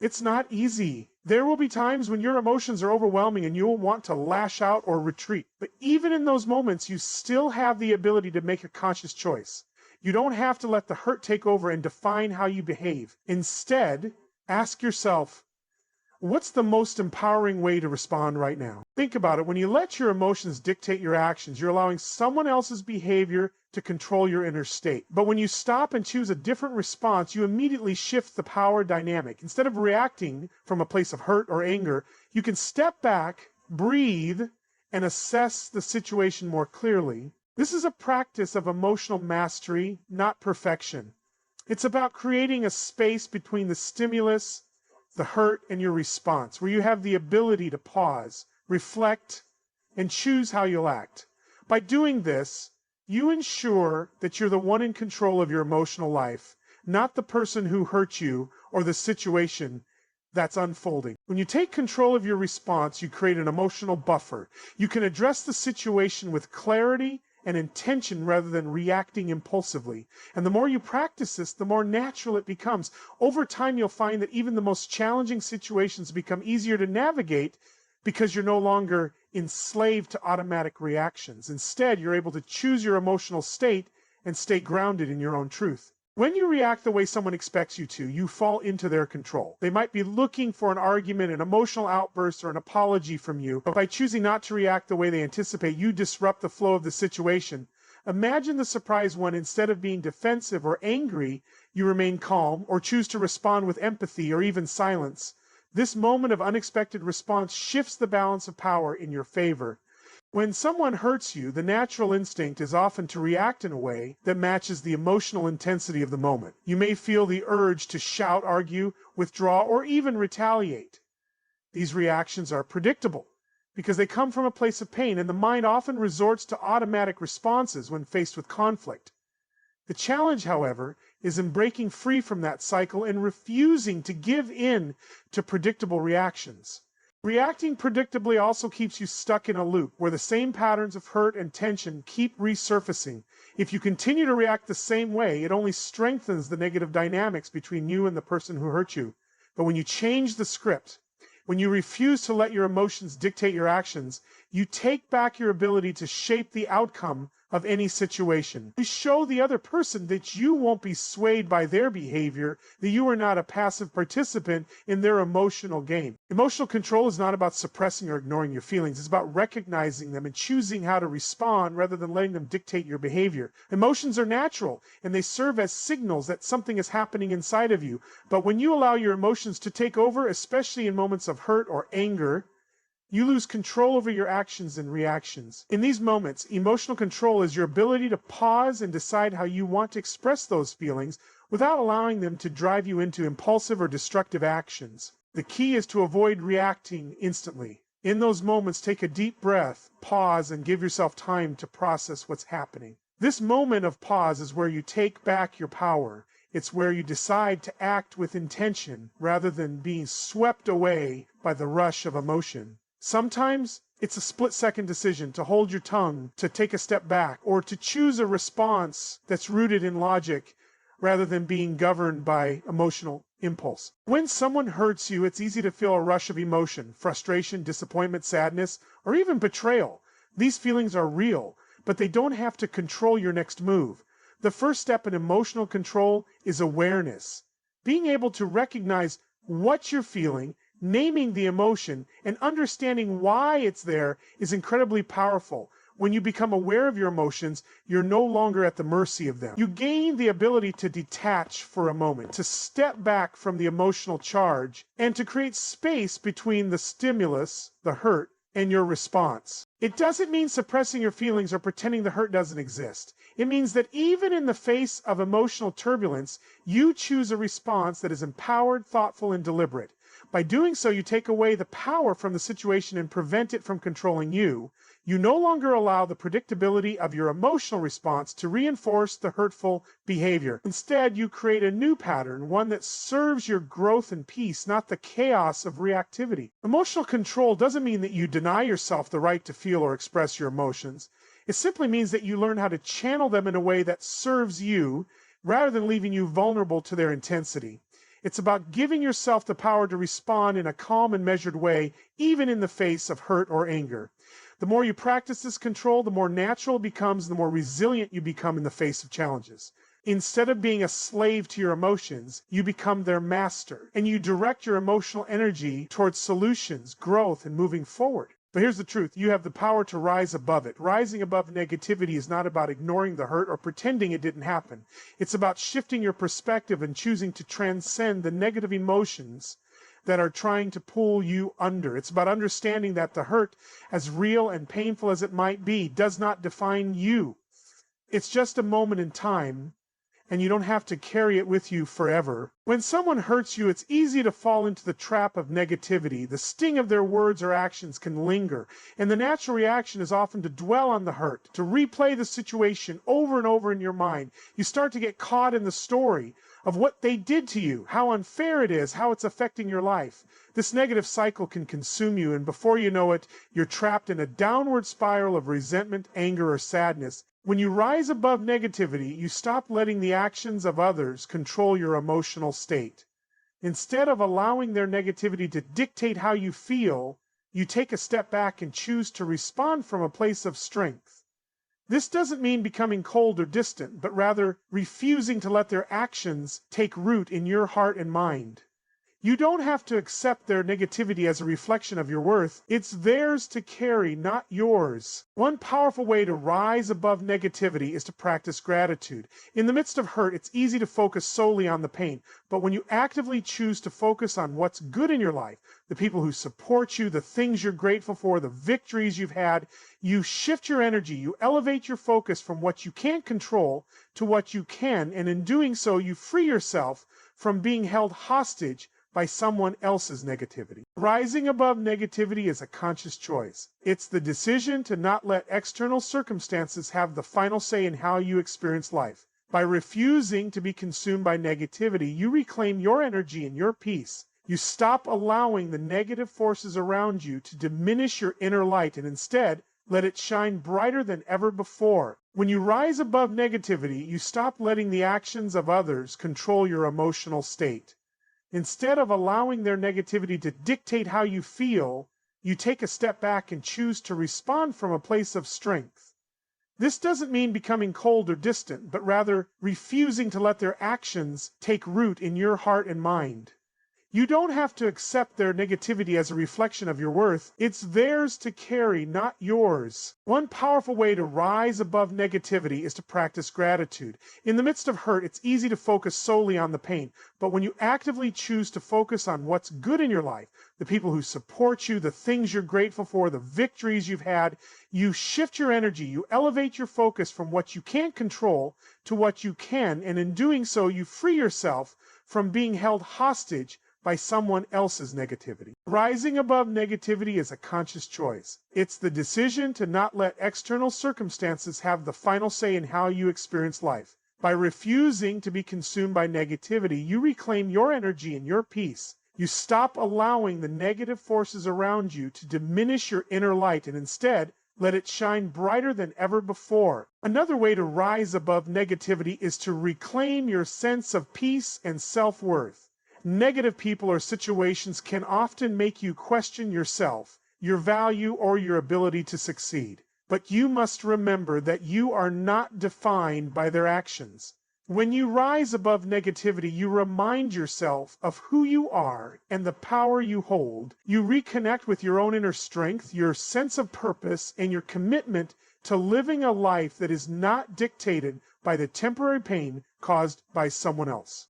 It's not easy. There will be times when your emotions are overwhelming and you will want to lash out or retreat. But even in those moments, you still have the ability to make a conscious choice. You don't have to let the hurt take over and define how you behave. Instead, ask yourself, what's the most empowering way to respond right now? Think about it. When you let your emotions dictate your actions, you're allowing someone else's behavior to control your inner state. But when you stop and choose a different response, you immediately shift the power dynamic. Instead of reacting from a place of hurt or anger, you can step back, breathe, and assess the situation more clearly. This is a practice of emotional mastery, not perfection. It's about creating a space between the stimulus, the hurt, and your response, where you have the ability to pause, reflect, and choose how you'll act. By doing this, you ensure that you're the one in control of your emotional life, not the person who hurt you or the situation that's unfolding. When you take control of your response, you create an emotional buffer. You can address the situation with clarity and intention rather than reacting impulsively. And the more you practice this, the more natural it becomes. Over time, you'll find that even the most challenging situations become easier to navigate because you're no longer enslaved to automatic reactions. Instead, you're able to choose your emotional state and stay grounded in your own truth. When you react the way someone expects you to, you fall into their control. They might be looking for an argument, an emotional outburst, or an apology from you, but by choosing not to react the way they anticipate, you disrupt the flow of the situation. Imagine the surprise when, instead of being defensive or angry, you remain calm or choose to respond with empathy or even silence. This moment of unexpected response shifts the balance of power in your favor. When someone hurts you, the natural instinct is often to react in a way that matches the emotional intensity of the moment. You may feel the urge to shout, argue, withdraw, or even retaliate. These reactions are predictable because they come from a place of pain, and the mind often resorts to automatic responses when faced with conflict. The challenge, however, is in breaking free from that cycle and refusing to give in to predictable reactions. Reacting predictably also keeps you stuck in a loop where the same patterns of hurt and tension keep resurfacing. If you continue to react the same way, it only strengthens the negative dynamics between you and the person who hurt you. But when you change the script, when you refuse to let your emotions dictate your actions, you take back your ability to shape the outcome of any situation. You show the other person that you won't be swayed by their behavior, that you are not a passive participant in their emotional game. Emotional control is not about suppressing or ignoring your feelings. It's about recognizing them and choosing how to respond rather than letting them dictate your behavior. Emotions are natural, and they serve as signals that something is happening inside of you. But when you allow your emotions to take over, especially in moments of hurt or anger, you lose control over your actions and reactions. In these moments, emotional control is your ability to pause and decide how you want to express those feelings without allowing them to drive you into impulsive or destructive actions. The key is to avoid reacting instantly. In those moments, take a deep breath, pause, and give yourself time to process what's happening. This moment of pause is where you take back your power. It's where you decide to act with intention rather than being swept away by the rush of emotion. Sometimes it's a split-second decision to hold your tongue, to take a step back, or to choose a response that's rooted in logic rather than being governed by emotional impulse. When someone hurts you, it's easy to feel a rush of emotion, frustration, disappointment, sadness, or even betrayal. These feelings are real, but they don't have to control your next move. The first step in emotional control is awareness. Being able to recognize what you're feeling, naming the emotion, and understanding why it's there is incredibly powerful. When you become aware of your emotions, you're no longer at the mercy of them. You gain the ability to detach for a moment, to step back from the emotional charge, and to create space between the stimulus, the hurt, and your response. It doesn't mean suppressing your feelings or pretending the hurt doesn't exist. It means that even in the face of emotional turbulence, you choose a response that is empowered, thoughtful, and deliberate. By doing so, you take away the power from the situation and prevent it from controlling you. You no longer allow the predictability of your emotional response to reinforce the hurtful behavior. Instead, you create a new pattern, one that serves your growth and peace, not the chaos of reactivity. Emotional control doesn't mean that you deny yourself the right to feel or express your emotions. It simply means that you learn how to channel them in a way that serves you rather than leaving you vulnerable to their intensity. It's about giving yourself the power to respond in a calm and measured way, even in the face of hurt or anger. The more you practice this control, the more natural it becomes, the more resilient you become in the face of challenges. Instead of being a slave to your emotions, you become their master, and you direct your emotional energy towards solutions, growth, and moving forward. But here's the truth. You have the power to rise above it. Rising above negativity is not about ignoring the hurt or pretending it didn't happen. It's about shifting your perspective and choosing to transcend the negative emotions that are trying to pull you under. It's about understanding that the hurt, as real and painful as it might be, does not define you. It's just a moment in time, and you don't have to carry it with you forever. When someone hurts you, it's easy to fall into the trap of negativity. The sting of their words or actions can linger, and the natural reaction is often to dwell on the hurt, to replay the situation over and over in your mind. You start to get caught in the story of what they did to you, how unfair it is, how it's affecting your life. This negative cycle can consume you, and before you know it, you're trapped in a downward spiral of resentment, anger, or sadness. When you rise above negativity, you stop letting the actions of others control your emotional state. Instead of allowing their negativity to dictate how you feel, you take a step back and choose to respond from a place of strength. This doesn't mean becoming cold or distant, but rather refusing to let their actions take root in your heart and mind. You don't have to accept their negativity as a reflection of your worth. It's theirs to carry, not yours. One powerful way to rise above negativity is to practice gratitude. In the midst of hurt, it's easy to focus solely on the pain. But when you actively choose to focus on what's good in your life, the people who support you, the things you're grateful for, the victories you've had, you shift your energy, you elevate your focus from what you can't control to what you can, and in doing so, you free yourself from being held hostage by someone else's negativity. Rising above negativity is a conscious choice. It's the decision to not let external circumstances have the final say in how you experience life. By refusing to be consumed by negativity, you reclaim your energy and your peace. You stop allowing the negative forces around you to diminish your inner light and instead let it shine brighter than ever before. When you rise above negativity, you stop letting the actions of others control your emotional state. Instead of allowing their negativity to dictate how you feel, you take a step back and choose to respond from a place of strength. This doesn't mean becoming cold or distant, but rather refusing to let their actions take root in your heart and mind. You don't have to accept their negativity as a reflection of your worth. It's theirs to carry, not yours. One powerful way to rise above negativity is to practice gratitude. In the midst of hurt, it's easy to focus solely on the pain. But when you actively choose to focus on what's good in your life, the people who support you, the things you're grateful for, the victories you've had, you shift your energy, you elevate your focus from what you can't control to what you can, and in doing so, you free yourself from being held hostage by someone else's negativity. Rising above negativity is a conscious choice. It's the decision to not let external circumstances have the final say in how you experience life. By refusing to be consumed by negativity, you reclaim your energy and your peace. You stop allowing the negative forces around you to diminish your inner light and instead let it shine brighter than ever before. Another way to rise above negativity is to reclaim your sense of peace and self-worth. Negative people or situations can often make you question yourself, your value, or your ability to succeed. But you must remember that you are not defined by their actions. When you rise above negativity, you remind yourself of who you are and the power you hold. You reconnect with your own inner strength, your sense of purpose, and your commitment to living a life that is not dictated by the temporary pain caused by someone else.